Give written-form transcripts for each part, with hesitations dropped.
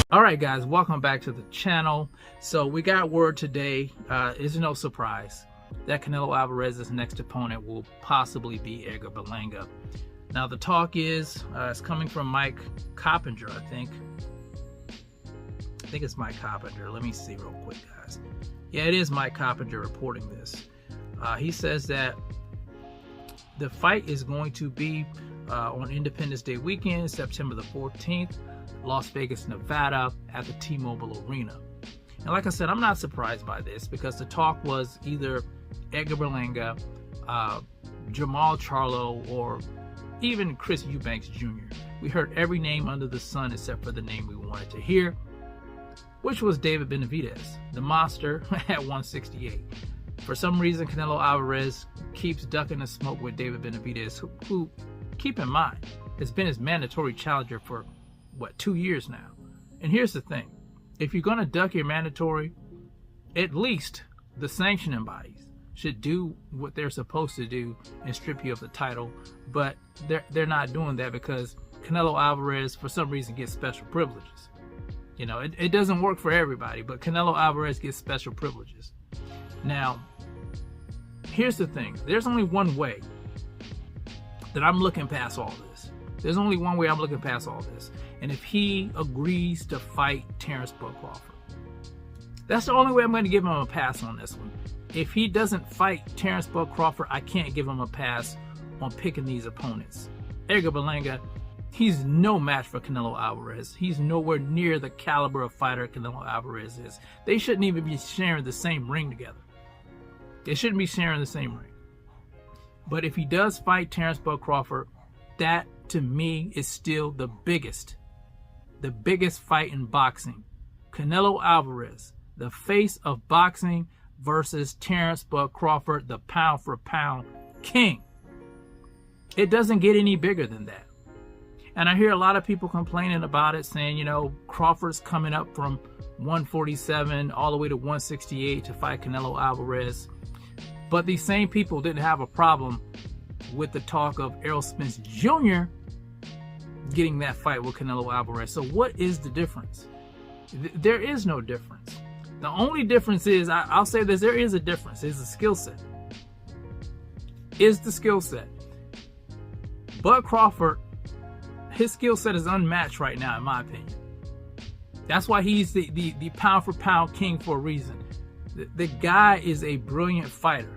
All right, guys, welcome back to the channel. So we got word today, it's no surprise, that Canelo Alvarez's next opponent will possibly be Edgar Berlanga. Now the talk is, it's coming from Mike Coppinger, I think it's Mike Coppinger. Let me see real quick, guys. Yeah, it is Mike Coppinger reporting this. He says that the fight is going to be on Independence Day weekend, September the 14th, Las Vegas, Nevada, at the T-Mobile Arena. And like I said, I'm not surprised by this because the talk was either Edgar Berlanga, Jamal Charlo, or even Chris Eubanks Jr. We heard every name under the sun except for the name we wanted to hear, which was David Benavidez, the monster at 168. For some reason, Canelo Alvarez keeps ducking the smoke with David Benavidez, who keep in mind, has been his mandatory challenger for, 2 years now. And here's the thing. If you're going to duck your mandatory, at least the sanctioning bodies should do what they're supposed to do and strip you of the title. But they're not doing that because Canelo Alvarez, for some reason, gets special privileges. You know, it doesn't work for everybody, but Canelo Alvarez gets special privileges. Now, here's the thing. There's only one way that I'm looking past all this. There's only one way I'm looking past all this. And if he agrees to fight Terence Crawford, that's the only way I'm going to give him a pass on this one. If he doesn't fight Terence Crawford, I can't give him a pass on picking these opponents. Edgar Berlanga, he's no match for Canelo Alvarez. He's nowhere near the caliber of fighter Canelo Alvarez is. They shouldn't even be sharing the same ring together. They shouldn't be sharing the same ring. But if he does fight Terence Crawford, that to me is still the biggest fight in boxing. Canelo Alvarez, the face of boxing, versus Terence Crawford, the pound for pound king. It doesn't get any bigger than that. And I hear a lot of people complaining about it, saying, you know, Crawford's coming up from 147 all the way to 168 to fight Canelo Alvarez. But these same people didn't have a problem with the talk of Errol Spence Jr. getting that fight with Canelo Alvarez. So what is the difference? There is no difference. The only difference is, I'll say this, there is a difference. It's the skill set. Is the skill set. Bud Crawford, his skill set is unmatched right now, in my opinion. That's why he's the pound for pound king for a reason. The guy is a brilliant fighter.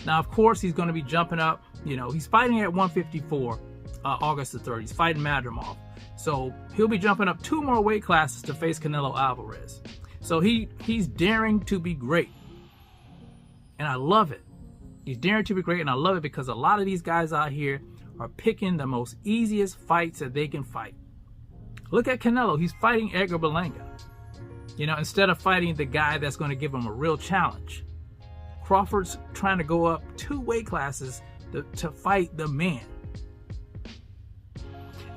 Now, of course, he's going to be jumping up. You know, he's fighting at 154 August the 3rd. He's fighting Madrimov. So he'll be jumping up 2 more weight classes to face Canelo Alvarez. So he's daring to be great. And I love it. He's daring to be great, and I love it because a lot of these guys out here are picking the most easiest fights that they can fight. Look at Canelo. He's fighting Edgar Berlanga. You know, instead of fighting the guy that's going to give him a real challenge. Crawford's trying to go up 2 weight classes to fight the man.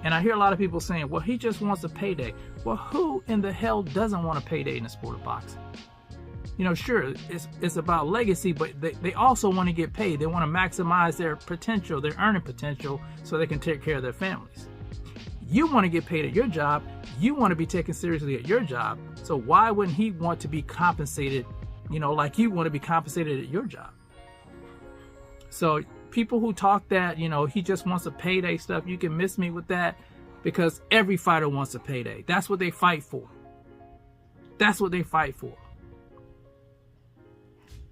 And I hear a lot of people saying, well, he just wants a payday. Well, who in the hell doesn't want a payday in the sport of boxing? You know, sure, it's about legacy, but they also want to get paid. They want to maximize their potential, their earning potential, so they can take care of their families. You want to get paid at your job. You want to be taken seriously at your job. So why wouldn't he want to be compensated, you know, like you want to be compensated at your job? So people who talk that, you know, he just wants a payday stuff, you can miss me with that, because every fighter wants a payday. That's what they fight for. That's what they fight for.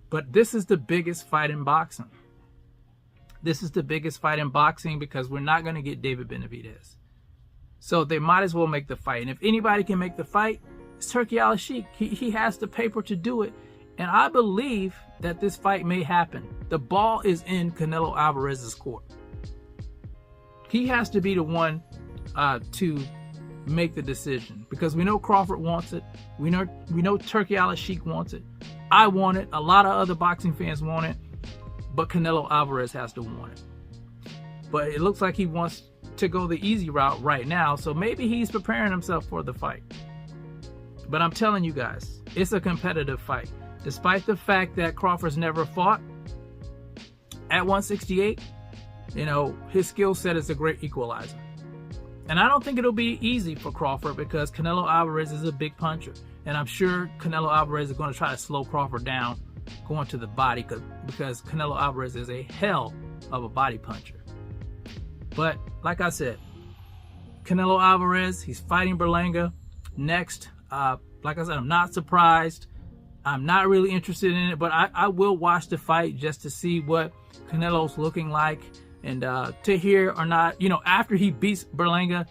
But this is the biggest fight in boxing. This is the biggest fight in boxing because we're not going to get David Benavidez. So they might as well make the fight. And if anybody can make the fight, it's Turki Al-Sheikh. He has the paper to do it. And I believe that this fight may happen. The ball is in Canelo Alvarez's court. He has to be the one to make the decision, because we know Crawford wants it. We know Turki Al-Sheikh wants it. I want it. A lot of other boxing fans want it. But Canelo Alvarez has to want it. But it looks like he wants to go the easy route right now. So maybe he's preparing himself for the fight. But I'm telling you guys, it's a competitive fight. Despite the fact that Crawford's never fought at 168, you know, his skill set is a great equalizer. And I don't think it'll be easy for Crawford because Canelo Alvarez is a big puncher. And I'm sure Canelo Alvarez is going to try to slow Crawford down going to the body because Canelo Alvarez is a hell of a body puncher. But like I said, Canelo Alvarez, he's fighting Berlanga next. Like I said, I'm not surprised. I'm not really interested in it, but I will watch the fight just to see what Canelo's looking like and to hear or not, you know, after he beats Berlanga,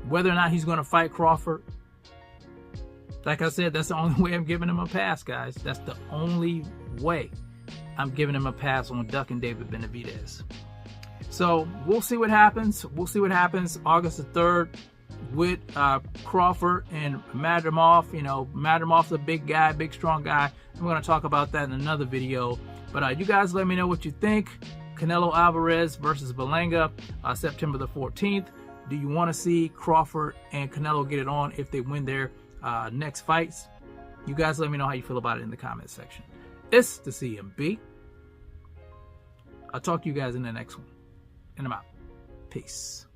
whether or not he's going to fight Crawford. Like I said, that's the only way I'm giving him a pass, guys. That's the only way I'm giving him a pass on ducking David Benavidez. So we'll see what happens. We'll see what happens August the 3rd with Crawford and Madrimov. You know, Madrimov's a big guy, big strong guy. I'm going to talk about that in another video. But you guys let me know what you think. Canelo Alvarez versus Berlanga, September the 14th. Do you want to see Crawford and Canelo get it on if they win their next fights? You guys let me know how you feel about it in the comment section. It's the CMB. I'll talk to you guys in the next one. And I'm out. Peace.